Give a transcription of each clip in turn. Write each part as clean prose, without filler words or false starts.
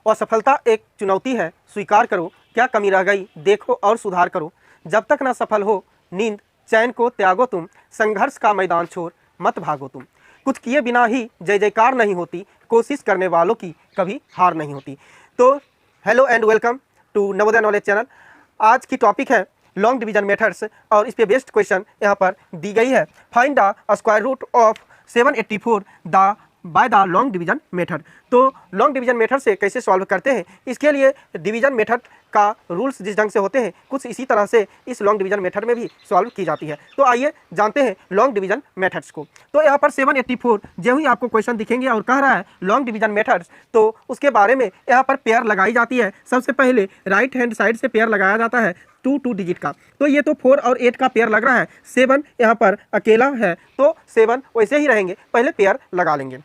असफलता एक चुनौती है, स्वीकार करो, क्या कमी रह गई देखो और सुधार करो। जब तक न सफल हो नींद चैन को त्यागो तुम, संघर्ष का मैदान छोड़ मत भागो तुम। कुछ किए बिना ही जय जयकार नहीं होती, कोशिश करने वालों की कभी हार नहीं होती। तो hello and welcome to Navodaya knowledge channel. आज की टॉपिक है लॉन्ग डिवीजन मेथड्स और इस पे बेस्ट क्वेश्चन यहाँ पर दी गई है। Find the square root of 784 the by the long division method. तो लॉन्ग डिवीजन मेथड से कैसे सॉल्व करते हैं, इसके लिए डिवीजन मेथड का रूल्स जिस ढंग से होते हैं कुछ इसी तरह से इस लॉन्ग डिवीजन मेथड में भी सॉल्व की जाती है। तो आइए जानते हैं लॉन्ग डिवीजन मेथड्स को। तो यहाँ पर 784 जो ही आपको क्वेश्चन दिखेंगे और कह रहा है लॉन्ग डिवीजन मेथड्स, तो उसके बारे में यहाँ पर पेयर लगाई जाती है। सबसे पहले राइट हैंड साइड से पेयर लगाया जाता है 2 डिजिट का। तो ये तो 4 और 8 का पेयर लग रहा है, 7 यहाँ पर अकेला है तो 7 वैसे ही रहेंगे, पहले पेयर लगा लेंगे।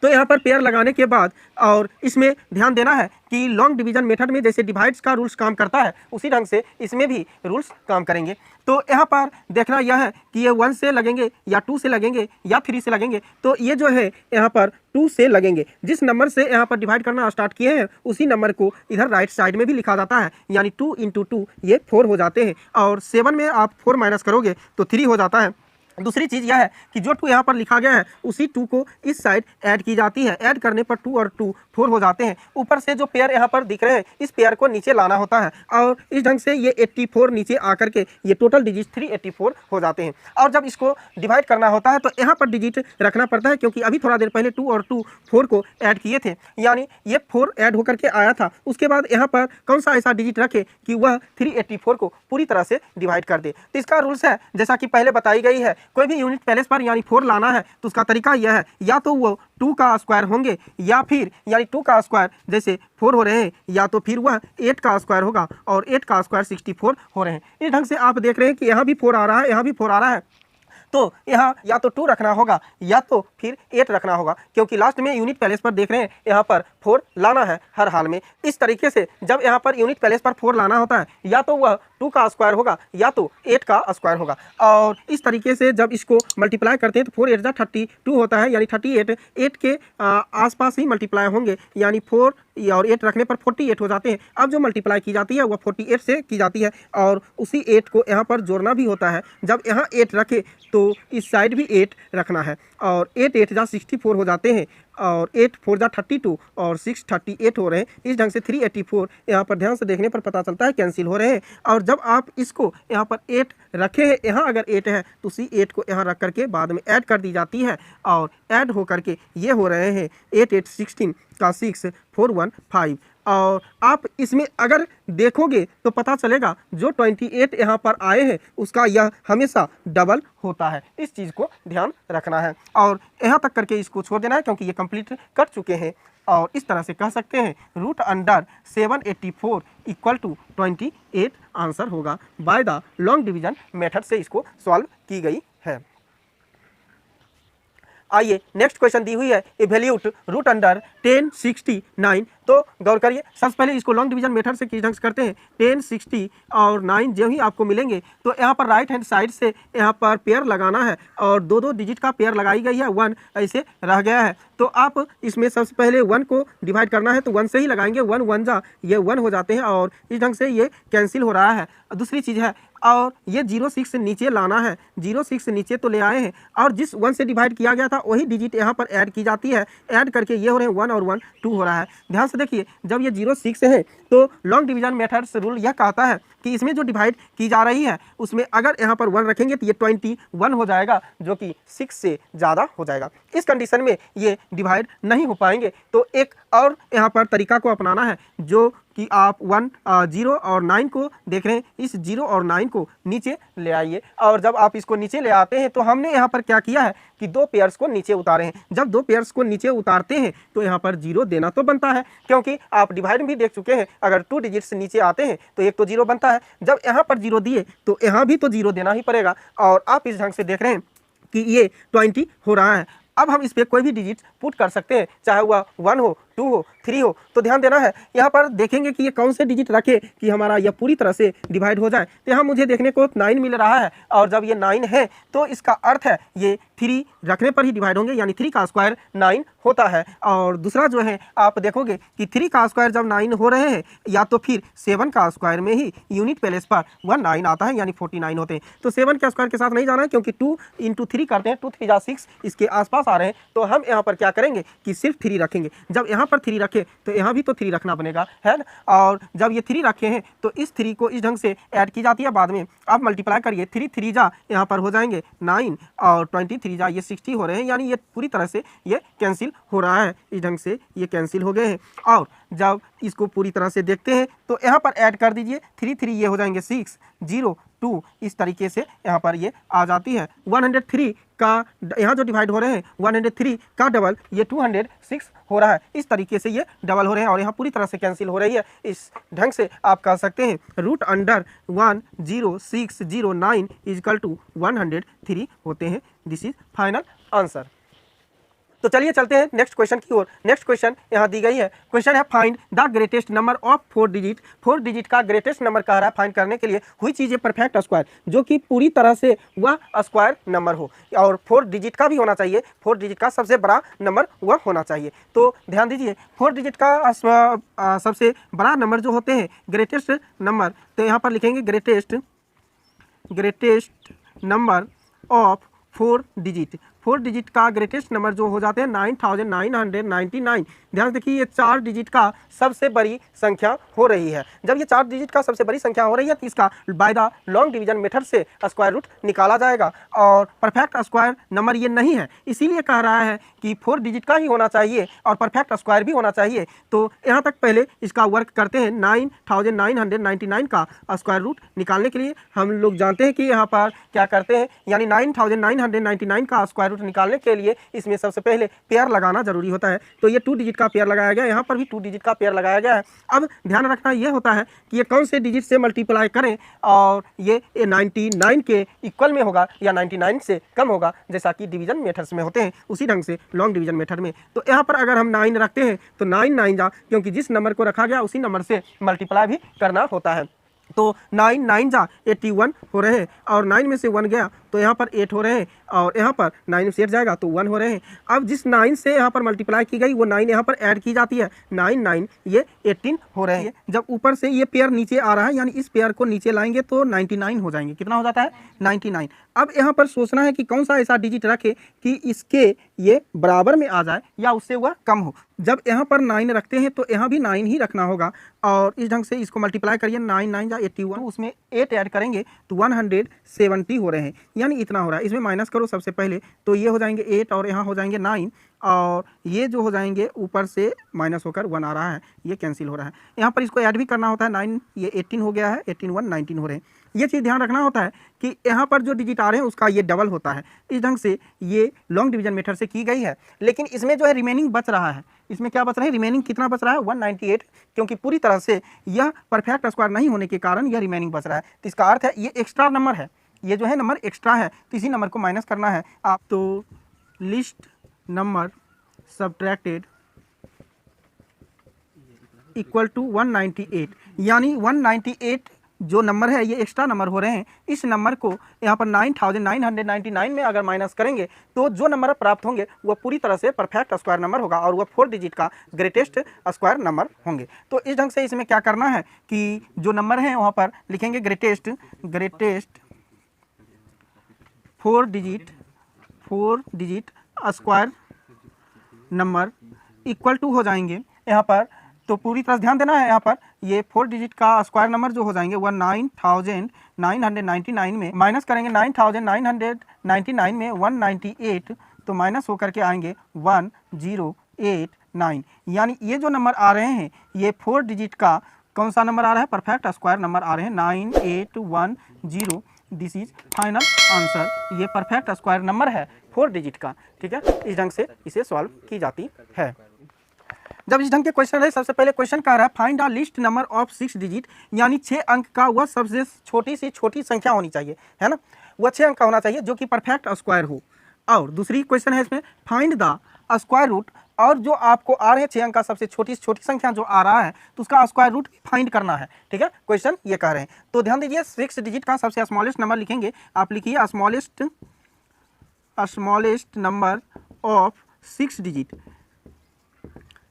तो यहाँ पर पेयर लगाने के बाद और इसमें ध्यान देना है कि लॉन्ग डिवीजन मेथड में जैसे डिवाइड्स का रूल्स काम करता है उसी ढंग से इसमें भी रूल्स काम करेंगे। तो यहाँ पर देखना यह है कि ये 1 से लगेंगे या 2 से लगेंगे या 3 से लगेंगे। तो ये जो है यहाँ पर 2 से लगेंगे। जिस नंबर से यहाँ पर डिवाइड करना स्टार्ट किए हैं उसी नंबर को इधर राइट साइड में भी लिखा जाता है, यानी 2 × 2 ये 4 हो जाते हैं। और 7 में आप 4 माइनस करोगे तो 3 हो जाता है। दूसरी चीज़ यह है कि जो 2 यहाँ पर लिखा गया है उसी 2 को इस साइड ऐड की जाती है। ऐड करने पर 2 और 2 4 हो जाते हैं। ऊपर से जो पेयर यहाँ पर दिख रहे हैं इस पेयर को नीचे लाना होता है और इस ढंग से ये 84 नीचे आकर के ये टोटल डिजिट 384 हो जाते हैं। और जब इसको डिवाइड करना होता है तो यहाँ पर डिजिट रखना पड़ता है, क्योंकि अभी थोड़ा देर पहले 2 और 2 4 को ऐड किए थे, यानी ये 4 ऐड होकर के आया था। उसके बाद यहाँ पर कौन सा ऐसा डिजिट रखे कि वह 384 को पूरी तरह से डिवाइड कर दे। तो इसका रूल्स है जैसा कि पहले बताई गई है, कोई भी यूनिट प्लेस पर यानी 4 लाना है तो उसका तरीका यह है, या तो वो 2 का स्क्वायर होंगे या फिर यानी 2 का स्क्वायर जैसे 4 हो रहे हैं, या तो फिर वह 8 का स्क्वायर होगा और 8 का स्क्वायर 64 हो रहे हैं। इस ढंग से आप देख रहे हैं कि यहाँ भी 4 आ रहा है, यहाँ भी 4 आ रहा है। तो यहाँ या तो 2 रखना होगा या तो फिर 8 रखना होगा, क्योंकि लास्ट में यूनिट प्लेस पर देख रहे हैं यहाँ पर 4 लाना है हर हाल में। इस तरीके से जब यहाँ पर यूनिट प्लेस पर 4 लाना होता है या तो वह 2 का स्क्वायर होगा या तो 8 का स्क्वायर होगा। और इस तरीके से जब इसको मल्टीप्लाई करते हैं तो 4 8 32 होता है, यानी 38 8 के आसपास ही मल्टीप्लाई होंगे, यानी 4 और 8 रखने पर 48 हो जाते हैं। अब जो मल्टीप्लाई की जाती है वह 48 से की जाती है और उसी 8 को यहाँ पर जोड़ना भी होता है। जब यहाँ 8 रखे तो इस साइड भी 8 रखना है और 8 8 जा 64 हो जाते हैं और 8 4 जा 32 और 6 38 हो रहे हैं। इस ढंग से 384 यहाँ पर ध्यान से देखने पर पता चलता है कैंसिल हो रहे हैं। और जब आप इसको यहाँ पर 8 रखे हैं, यहाँ अगर 8 है तो उसी 8 को यहाँ रख करके बाद में ऐड कर दी जाती है और ऐड हो करके ये हो रहे हैं 8 8 16 का 6 4 1 5। और आप इसमें अगर देखोगे तो पता चलेगा जो 28 यहाँ पर आए हैं उसका यह हमेशा डबल होता है। इस चीज़ को ध्यान रखना है और यहाँ तक करके इसको छोड़ देना है, क्योंकि ये कंप्लीट कर चुके हैं। और इस तरह से कह सकते हैं root under 784 equal to 28 answer होगा by the long division method से इसको सॉल्व की गई है। आइए नेक्स्ट क्वेश्चन दी हुई है इवैल्यूट रूट अंडर 1069। तो गौर करिए, सबसे पहले इसको लॉन्ग डिवीजन मेथड से किस ढंग से करते हैं। 1060 और 9 जो ही आपको मिलेंगे तो यहाँ पर राइट हैंड साइड से यहाँ पर पेयर लगाना है और 2 डिजिट का पेयर लगाई गई है, 1 ऐसे रह गया है। तो आप इसमें सबसे पहले 1 को डिवाइड करना है तो 1 से ही लगाएंगे, 1 1 जा ये 1 हो जाते हैं और इस ढंग से ये कैंसिल हो रहा है। दूसरी चीज़ है और ये 06 नीचे लाना है, 06 नीचे तो ले आए हैं और जिस 1 से डिवाइड किया गया था वही डिजिट यहाँ पर ऐड की जाती है। ऐड करके ये हो रहे हैं 1 और 1 2 हो रहा है। ध्यान से देखिए, जब ये 06 है तो लॉन्ग डिवीजन मेथड्स रूल यह कहता है कि इसमें जो डिवाइड की जा रही है उसमें अगर यहाँ पर 1 रखेंगे तो ये 21 हो जाएगा, जो कि 6 से ज़्यादा हो जाएगा। इस कंडीशन में ये डिवाइड नहीं हो पाएंगे। तो एक और यहाँ पर तरीका को अपनाना है, जो कि आप 0 और 9 को देख रहे हैं, इस 0 और 9 को नीचे ले आइए। और जब आप इसको नीचे ले आते हैं तो हमने यहाँ पर क्या किया है कि 2 पेयर्स को नीचे उतारे हैं। जब 2 पेयर्स को नीचे उतारते हैं तो यहाँ पर 0 देना तो बनता है, क्योंकि आप डिवाइड भी देख चुके हैं, अगर 2 डिजिट्स नीचे आते हैं तो एक तो 0 बनता है। जब यहाँ पर 0 दिए तो यहाँ भी तो 0 देना ही पड़ेगा। और आप इस ढंग से देख रहे हैं कि ये 20 हो रहा है। अब हम इस पर कोई भी डिजिट पुट कर सकते हैं, चाहे वह 1 हो 2 हो, 3 हो, तो ध्यान देना है यहाँ पर देखेंगे कि ये कौन से डिजिट रखे कि हमारा यह पूरी तरह से डिवाइड हो जाए। तो यहाँ मुझे देखने को 9 मिल रहा है और जब ये 9 है तो इसका अर्थ है ये 3 रखने पर ही डिवाइड होंगे, यानी 3 का स्क्वायर 9 होता है। और दूसरा जो है आप देखोगे कि 3 का स्क्वायर जब 9 हो रहे हैं या तो फिर 7 का स्क्वायर में ही यूनिट प्लेस पर वह 9 आता है, यानी 49 होते हैं। तो 7 के स्क्वायर के साथ नहीं जाना है क्योंकि 2 × 3 करते हैं, 2 3 जा 6 इसके आसपास आ रहे हैं। तो हम यहाँ पर क्या करेंगे कि सिर्फ 3 रखेंगे। जब यहाँ पर 3 रखे तो यहाँ भी तो 3 रखना बनेगा, है ना। और जब ये 3 रखे हैं तो इस 3 को इस ढंग से ऐड की जाती है बाद में। अब मल्टीप्लाई करिए, 3 3 जा यहाँ पर हो जाएंगे 9 और 23 जा ये 60 हो रहे हैं, यानी ये पूरी तरह से ये कैंसिल हो रहा है। इस ढंग से ये कैंसिल हो गए हैं। और जब इसको पूरी तरह से देखते हैं तो यहाँ पर ऐड कर दीजिए, 3 3 ये हो जाएंगे 6 0 2, इस तरीके से यहाँ पर ये आ जाती है। 103 का यहाँ जो डिवाइड हो रहे हैं 103 का डबल ये 206 हो रहा है। इस तरीके से ये डबल हो रहे हैं और यहाँ पूरी तरह से कैंसिल हो रही है। इस ढंग से आप कह सकते हैं √106009 = 103 होते हैं। This is final answer. तो चलिए चलते हैं नेक्स्ट क्वेश्चन की ओर। नेक्स्ट क्वेश्चन यहाँ दी गई है। क्वेश्चन है find the greatest number of 4 digit. 4 digit का ग्रेटेस्ट नंबर कह रहा है फाइंड करने के लिए। हुई चीज़ है परफेक्ट स्क्वायर, जो कि पूरी तरह से वह स्क्वायर नंबर हो और 4 डिजिट का भी होना चाहिए। 4 डिजिट का सबसे बड़ा नंबर वह होना चाहिए। तो ध्यान दीजिए 4 डिजिट का सबसे बड़ा नंबर जो होते हैं ग्रेटेस्ट नंबर, तो यहाँ पर लिखेंगे greatest number of 4 digit. 4 digit का ग्रेटेस्ट नंबर जो हो जाते हैं 9999। ध्यान देखिए ये 4 डिजिट का सबसे बड़ी संख्या हो रही है। जब ये 4 डिजिट का सबसे बड़ी संख्या हो रही है तो इसका bye the long division method से स्क्वायर रूट निकाला जाएगा और परफेक्ट स्क्वायर नंबर ये नहीं है, इसीलिए कह रहा है कि 4 डिजिट का ही होना चाहिए और परफेक्ट स्क्वायर भी होना चाहिए। तो यहाँ तक पहले इसका वर्क करते हैं। 9999 का स्क्वायर रूट निकालने के लिए हम लोग जानते हैं कि यहाँ पर क्या करते हैं, यानी 9999 का स्क्वायर रूट निकालने के लिए इसमें सबसे पहले पेयर लगाना जरूरी होता है। तो ये 2 डिजिट का पेयर लगाया गया, यहाँ पर भी 2 डिजिट का पेयर लगाया गया है। अब ध्यान रखना ये होता है कि ये कौन से डिजिट से मल्टीप्लाई करें और ये 99 के इक्वल में होगा या 99 से कम होगा, जैसा कि डिवीजन मेथड्स में होते हैं उसी ढंग से लॉन्ग डिवीजन मेथड में। तो यहाँ पर अगर हम 9 रखते हैं तो 9 9 जा, क्योंकि जिस नंबर को रखा गया उसी नंबर से मल्टीप्लाई भी करना होता है। तो 9 9 जा 81 हो रहे हैं और 9 में से 1 गया तो यहाँ पर 8 हो रहे हैं और यहाँ पर 9 से 8 जाएगा तो 1 हो रहे हैं। अब जिस 9 से यहाँ पर मल्टीप्लाई की गई वो 9 यहाँ पर ऐड की जाती है, 9 9 ये 18 हो रहे हैं। जब ऊपर से ये पेयर नीचे आ रहा है यानी इस पेयर को नीचे लाएंगे तो 99 हो जाएंगे। कितना हो जाता है 99। अब यहाँ पर सोचना है कि कौन सा ऐसा डिजिट रखे कि इसके ये बराबर में आ जाए या उससे वह कम हो। जब यहाँ पर 9 रखते हैं तो यहाँ भी 9 ही रखना होगा और इस ढंग से इसको मल्टीप्लाई करिए। 9 9 जा 81, उसमें 8 ऐड करेंगे तो 170 हो रहे हैं, यानी इतना हो रहा है। इसमें माइनस करो सबसे पहले तो ये हो जाएंगे 8 और यहाँ हो जाएंगे 9 और ये जो हो जाएंगे ऊपर से माइनस होकर 1 आ रहा है, ये कैंसिल हो रहा है। यहाँ पर इसको ऐड भी करना होता है। 9 ये 18 हो गया है, 18 1 19 हो रहे हैं। ये चीज़ ध्यान रखना होता है कि यहाँ पर जो डिजिट आ रहे हैं उसका ये डबल होता है। इस ढंग से ये लॉन्ग डिवीजन मेथड से की गई है। लेकिन इसमें जो है रिमेनिंग बच रहा है, इसमें क्या बच रहा है, रिमेनिंग कितना बच रहा है 198, क्योंकि पूरी तरह से यह परफेक्ट स्क्वायर नहीं होने के कारण यह रिमेनिंग बच रहा है। तो इसका अर्थ है ये एक्स्ट्रा नंबर है, ये जो है नंबर एक्स्ट्रा है, तो इसी नंबर को माइनस करना है आप। तो least number subtracted equal to 198, यानी 198 जो नंबर है ये एक्स्ट्रा नंबर हो रहे हैं। इस नंबर को यहाँ पर 9999 में अगर माइनस करेंगे तो जो नंबर प्राप्त होंगे वह पूरी तरह से परफेक्ट स्क्वायर नंबर होगा और वह 4 डिजिट का ग्रेटेस्ट स्क्वायर नंबर होंगे। तो इस ढंग से इसमें क्या करना है कि जो नंबर है वहाँ पर लिखेंगे greatest 4 digit square number equal to हो जाएंगे यहाँ पर। तो पूरी तरह ध्यान देना है, यहाँ पर ये 4 डिजिट का स्क्वायर नंबर जो हो जाएंगे वह 9999 में माइनस करेंगे। 9999 में 198 तो माइनस होकर के आएंगे 1089, यानी ये जो नंबर आ रहे हैं ये 4 डिजिट का कौन सा नंबर आ रहा है, परफेक्ट स्क्वायर नंबर आ रहे हैं 9810। This is final answer. ये परफेक्ट स्क्वायर नंबर है 4 डिजिट का। ठीक है, इस ढंग से इसे सॉल्व की जाती है। जब इस ढंग के क्वेश्चन है, सबसे पहले क्वेश्चन कह रहा है find the list number of 6 digit, यानी 6 अंक का वह सबसे छोटी सी छोटी संख्या होनी चाहिए, है ना, वह 6 अंक का होना चाहिए जो कि परफेक्ट स्क्वायर हो। और दूसरी क्वेश्चन है इसमें फाइंड द स्क्वायर रूट और जो आपको आ रहे हैं 6 अंक का सबसे छोटी संख्या जो आ रहा है तो उसका स्क्वायर रूट फाइंड करना है। ठीक है, क्वेश्चन ये कह रहे हैं। तो ध्यान दीजिए 6 डिजिट का सबसे स्मॉलेस्ट नंबर लिखेंगे, आप लिखिए smallest number of 6 digit.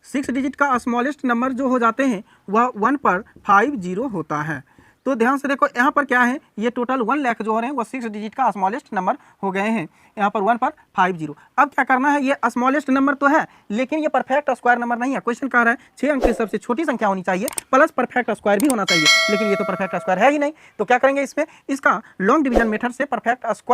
6 digit का स्मॉलेस्ट नंबर जो हो जाते हैं वह 1 पर 50 होता है। तो ध्यान से देखो यहाँ पर क्या है, ये टोटल 1 लाख जो हो रहे हैं वो 6 डिजिट का स्मॉलेस्ट नंबर हो गए हैं, यहाँ पर 1 पर 50। अब क्या करना है, ये स्मॉलेस्ट नंबर तो है लेकिन ये परफेक्ट स्क्वायर नंबर नहीं है। क्वेश्चन कह रहा है 6 अंक की सबसे छोटी संख्या होनी चाहिए प्लस परफेक्ट स्क्वायर भी होना चाहिए, लेकिन ये तो परफेक्ट स्क्वायर है ही नहीं। तो क्या करेंगे, इसमें इसका लॉन्ग डिवीजन मेथड से परफेक्ट स्क्वायर